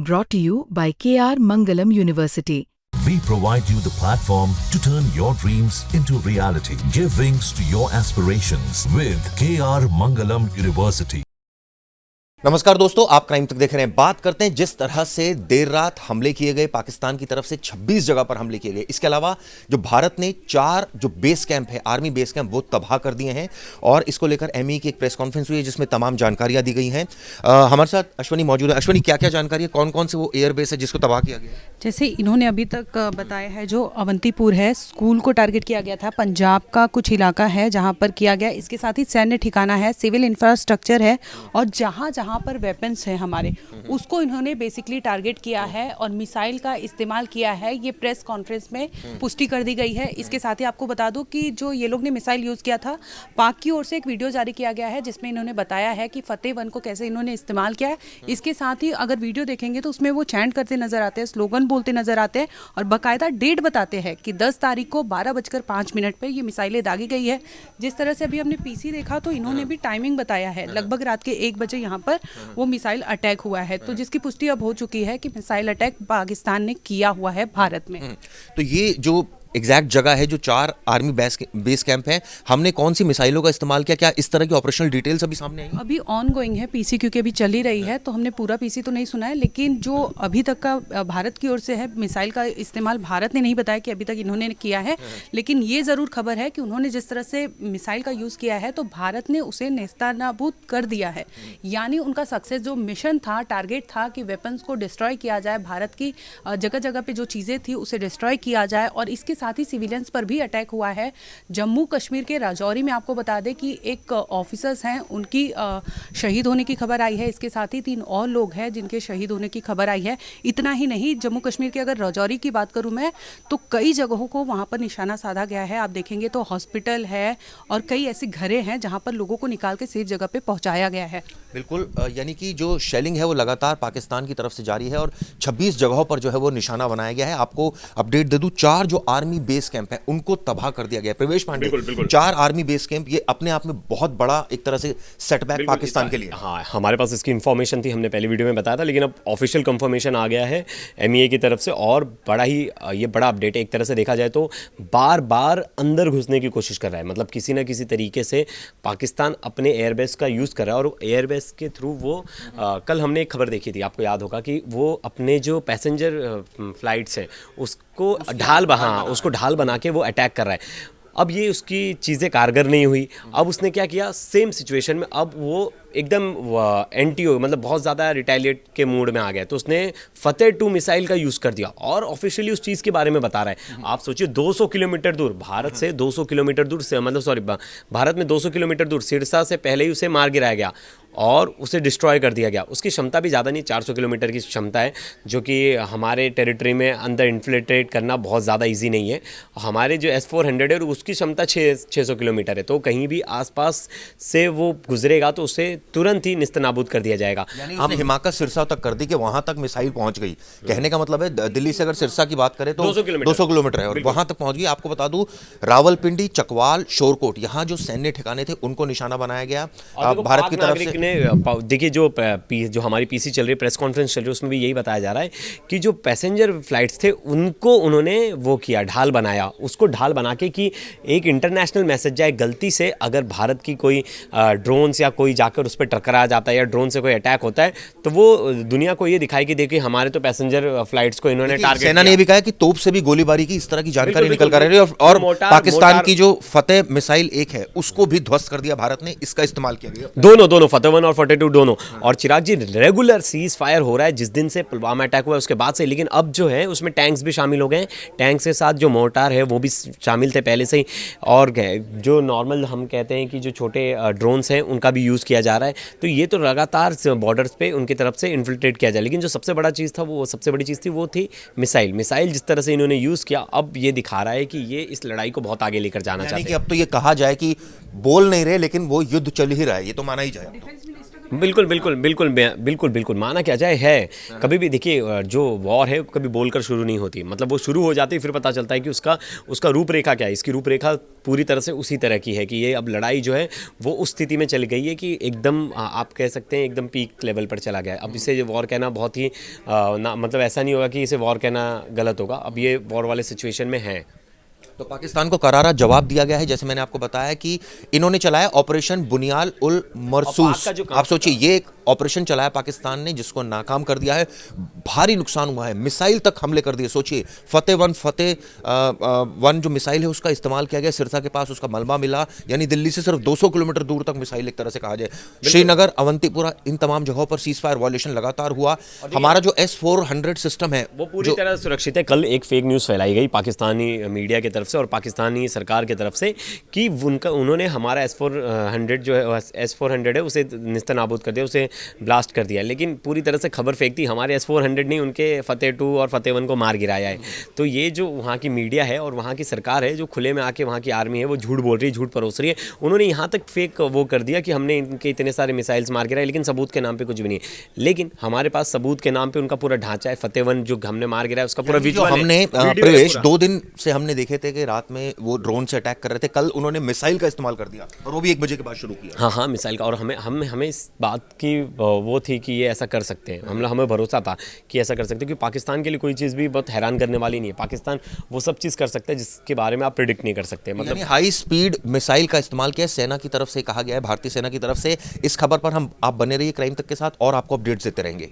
Brought to you by KR Mangalam University. We provide you the platform to turn your dreams into reality. Give wings to your aspirations with KR Mangalam University. नमस्कार दोस्तों, आप crime तक देख रहे हैं। बात करते हैं जिस तरह से देर रात हमले किए गए, पाकिस्तान की तरफ से 26 जगह पर हमले किए गए। इसके अलावा जो भारत ने 4 जो बेस कैंप है, आर्मी बेस कैंप, वो तबाह कर दिए हैं और इसको लेकर एमई की एक प्रेस कॉन्फ्रेंस हुई है जिसमें तमाम जानकारियां दी गई हैं। हमारे साथ अश्वनी मौजूद है। अश्वनी, क्या क्या जानकारी है, कौन कौन से वो एयर बेस है जिसको तबाह किया गया? जैसे इन्होंने अभी तक बताया है, जो अवंतीपुर है, स्कूल को टारगेट किया गया था, पंजाब का कुछ इलाका है जहां पर किया गया। इसके साथ ही सैन्य ठिकाना है, सिविल इंफ्रास्ट्रक्चर है और जहां जहां पर वेपन्स है हमारे, उसको इन्होंने बेसिकली टारगेट किया है और मिसाइल का इस्तेमाल किया है। ये प्रेस कॉन्फ्रेंस में पुष्टि कर दी गई है। इसके साथ ही आपको बता दूं कि जो ये लोग ने मिसाइल यूज़ किया था, पाक की ओर से एक वीडियो जारी किया गया है जिसमें इन्होंने बताया है कि फतेह 1 को कैसे इन्होंने इस्तेमाल किया है। इसके साथ ही अगर वीडियो देखेंगे तो उसमें वो चैंट करते नजर आते हैं, स्लोगन बोलते नजर आते हैं और बाकायदा डेट बताते हैं कि 10 तारीख को 12:05 पर ये मिसाइलें दागी गई है। जिस तरह से अभी हमने पीसी देखा तो इन्होंने भी टाइमिंग बताया है, लगभग रात के 1 बजे यहाँ पर वो मिसाइल अटैक हुआ है। तो जिसकी पुष्टि अब हो चुकी है कि मिसाइल अटैक पाकिस्तान ने किया हुआ है भारत में। तो ये जो एग्जैक्ट जगह है, जो 4 आर्मी बेस कैंप हैं, हमने कौन सी मिसाइलों का इस्तेमाल किया? क्या इस तरह की ऑपरेशनल डिटेल्स अभी सामने आई? अभी ऑन गोइंग है पीसी, क्योंकि अभी चल ही रही है, तो हमने पूरा पीसी तो नहीं सुना है, लेकिन जो अभी तक का भारत की ओर से है, मिसाइल का इस्तेमाल भारत ने नहीं बताया कि अभी तक इन्होंने किया है। लेकिन ये ज़रूर खबर है कि उन्होंने जिस तरह से मिसाइल का यूज़ किया है तो भारत ने उसे नेस्तनाबूद कर दिया है। यानी उनका सक्सेस जो मिशन था, टारगेट था कि वेपन्स को डिस्ट्रॉय किया जाए, भारत की जगह जगह पे जो चीज़ें थी उसे डिस्ट्रॉय किया जाए और इसके साथ ही सिविलियंस पर भी अटैक हुआ है। जम्मू कश्मीर के राजौरी में आपको बता दें कि एक ऑफिसर्स हैं, उनकी शहीद होने की खबर आई है। इसके साथ ही 3 और लोग हैं जिनके शहीद होने की खबर आई है। इतना ही नहीं, जम्मू कश्मीर के अगर राजौरी की बात करूं मैं, तो कई जगहों को वहां पर निशाना साधा गया है। आप देखेंगे तो हॉस्पिटल है और कई ऐसी घरें हैं जहां पर लोगों को निकाल के सेफ जगह पे पहुंचाया गया है। बिल्कुल, यानी कि जो शेलिंग है वो लगातार पाकिस्तान की तरफ से जारी है और 26 जगहों पर जो है वो निशाना बनाया गया है। आपको अपडेट दे दूं, 4 जो आर्मी बेस कैंप है उनको तबाह कर दिया गया है। प्रवेश पांडे, 4 आर्मी बेस कैंप, ये अपने आप में बहुत बड़ा एक तरह से सेटबैक पाकिस्तान के लिए। हाँ, हमारे पास इसकी इन्फॉर्मेशन थी, हमने पहले वीडियो में बताया था, लेकिन अब ऑफिशियल कंफर्मेशन आ गया है एमईए की तरफ से और ये बड़ा अपडेट है। एक तरह से देखा जाए तो बार बार अंदर घुसने की कोशिश कर रहा है, मतलब किसी ना किसी तरीके से पाकिस्तान अपने एयरबेस का यूज़ कर रहा है और एयरबेस के थ्रू वो कल हमने एक खबर देखी थी, आपको याद होगा, कि वो अपने जो पैसेंजर फ्लाइट्स हैं उसको ढाल बना के वो अटैक कर रहा है। अब ये उसकी चीज़ें कारगर नहीं हुई। अब उसने क्या किया, सेम सिचुएशन में अब वो एकदम एंटी मतलब बहुत ज़्यादा रिटेलिएट के मूड में आ गया, तो उसने फतेह 2 मिसाइल का यूज़ कर दिया और ऑफिशियली उस चीज़ के बारे में बता रहा है। आप सोचिए 200 किलोमीटर दूर, भारत से 200 किलोमीटर दूर से, मतलब सॉरी, भारत में 200 किलोमीटर दूर सिरसा से पहले ही उसे मार गिराया गया और उसे डिस्ट्रॉय कर दिया गया। उसकी क्षमता भी ज़्यादा नहीं, 400 किलोमीटर की क्षमता है, जो कि हमारे टेरिटरी में अंदर इन्फिल्ट्रेट करना बहुत ज़्यादा ईजी नहीं है। हमारे जो S-400 है उसकी क्षमता 600 किलोमीटर है, तो कहीं भी आसपास से वो गुजरेगा तो उसे तुरंत ही निस्तनाबूद कर दिया जाएगा। हम हिमाकत सिरसा तक कर दी कि वहां तक मिसाइल पहुंच गई। कहने का मतलब है दिल्ली से अगर सिरसा की बात करें तो 200 किलोमीटर है और वहां तक पहुंच गई। आपको बता दूं, रावलपिंडी, चकवाल, शोरकोट, यहाँ जो सैन्य ठिकाने थे उनको निशाना बनाया गया भारत की तरफ से। देखिए, जो हमारी पीसी चल रही है, प्रेस कॉन्फ्रेंस चल रही है, उसमें भी यही बताया जा रहा है कि जो पैसेंजर फ्लाइट्स थे उनको उन्होंने वो किया, ढाल बनाया, उसको ढाल बना के कि एक इंटरनेशनल मैसेज जाए, गलती से अगर भारत की कोई ड्रोन या कोई जाकर उस पर टकरा जाता है या ड्रोन से कोई अटैक होता है तो वो दुनिया को ये दिखाई कि देखिए हमारे तो पैसेंजर फ्लाइट्स को इन्होंने टारगेट। सेना ने भी कहा कि तोप से भी गोलीबारी की, इस तरह की जानकारी निकल कर रही है और पाकिस्तान की जो फतेह मिसाइल 1 है उसको भी ध्वस्त कर दिया भारत ने, इसका इस्तेमाल किया गया। दोनों फतेह 1 और फतेह 2 दोनों। और चिराग जी, रेगुलर सीज फायर हो रहा है जिस दिन से पुलवामा अटैक हुआ है उसके बाद से, लेकिन अब जो है उसमें टैंक्स भी शामिल हो गए हैं। टैंक्स के साथ जो मोर्टार है वो भी शामिल थे पहले से ही, और जो नॉर्मल हम कहते हैं कि जो छोटे ड्रोन्स हैं उनका भी यूज़ किया जा रहा है। तो ये तो लगातार बॉर्डर्स पे उनकी तरफ से इन्फिल्ट्रेट किया जाए, लेकिन जो सबसे बड़ी चीज़ थी वो थी मिसाइल जिस तरह से इन्होंने यूज़ किया, अब ये दिखा रहा है कि ये इस लड़ाई को बहुत आगे लेकर जाना चाहते हैं। अब तो ये कहा जाए कि बोल नहीं रहे लेकिन वो युद्ध चल ही रहा है, ये तो माना ही जाए। डिफेंस मिनिस्टर का बिल्कुल बिल्कुल बिल्कुल बिल्कुल बिल्कुल माना क्या जाए है। कभी भी देखिए जो वॉर है कभी बोलकर शुरू नहीं होती, मतलब वो शुरू हो जाती है फिर पता चलता है कि उसका रूपरेखा क्या है। इसकी रूपरेखा पूरी तरह से उसी तरह की है कि ये अब लड़ाई जो है वो उस स्थिति में चली गई है कि एकदम आप कह सकते हैं एकदम पीक लेवल पर चला गया है। अब इसे वॉर कहना बहुत ही मतलब ऐसा नहीं होगा कि इसे वॉर कहना गलत होगा, अब ये वॉर वाले सिचुएशन में है। तो पाकिस्तान को करारा जवाब दिया गया है, जैसे मैंने आपको बताया कि इन्होंने चलाया ऑपरेशन बुनियाल उल मरसूस। आप सोचिए ये एक ऑपरेशन चलाया पाकिस्तान ने जिसको नाकाम कर दिया है, भारी नुकसान हुआ है, मिसाइल तक हमले कर दिए। सोचिए फतेह 1 जो मिसाइल है उसका इस्तेमाल किया गया, सिरसा के पास उसका मलबा मिला, यानी दिल्ली से सिर्फ 200 किलोमीटर दूर तक मिसाइल एक तरह से कहा जाए। श्रीनगर, अवंतीपुरा, इन तमाम जगहों पर सीज फायर वॉयलेशन लगातार हुआ। हमारा जो S-400 सिस्टम है वो पूरी तरह सुरक्षित है। कल एक फेक न्यूज़ फैलाई गई पाकिस्तानी मीडिया की तरफ से और पाकिस्तानी सरकार की तरफ से कि उन्होंने हमारा S-400 जो है S-400 है उसे निस्तनाबूद कर दिया, उसे ब्लास्ट कर दिया, लेकिन पूरी तरह से खबर फेक थी। हमारे S-400 नहीं, उनके फतेह 2 और फतेह 1 को मार गिराया है। तो ये जो वहाँ की मीडिया है और वहाँ की सरकार है जो खुले में आके वहाँ की आर्मी है वो झूठ बोल रही है, झूठ परोस रही है। उन्होंने यहाँ तक फेक वो कर दिया कि हमने इनके इतने सारे मिसाइल्स मार गिराए, लेकिन सबूत के नाम पे कुछ भी नहीं है। लेकिन हमारे पास सबूत के नाम पे उनका पूरा ढांचा है। फतेह 1 जो हमने मार गिराया उसका पूरा विजुअल हमने प्रवेश 2 दिन से हमने देखे थे कि रात में वो ड्रोन से अटैक कर रहे थे। कल उन्होंने मिसाइल का इस्तेमाल कर दिया और वो भी 1 बजे के बाद शुरू किया। हाँ मिसाइल का। और हमें इस बात की वो थी कि ये ऐसा कर सकते हैं, हमें भरोसा था कि ऐसा कर सकते हैं, क्योंकि पाकिस्तान के लिए कोई चीज़ भी बहुत हैरान करने वाली नहीं है। पाकिस्तान वो सब चीज़ कर सकता है जिसके बारे में आप प्रिडिक्ट नहीं कर सकते। मतलब हाई स्पीड मिसाइल का इस्तेमाल किया सेना की तरफ से, कहा गया है भारतीय सेना की तरफ से। इस खबर पर आप बने रहिए क्राइम तक के साथ और आपको अपडेट्स देते रहेंगे।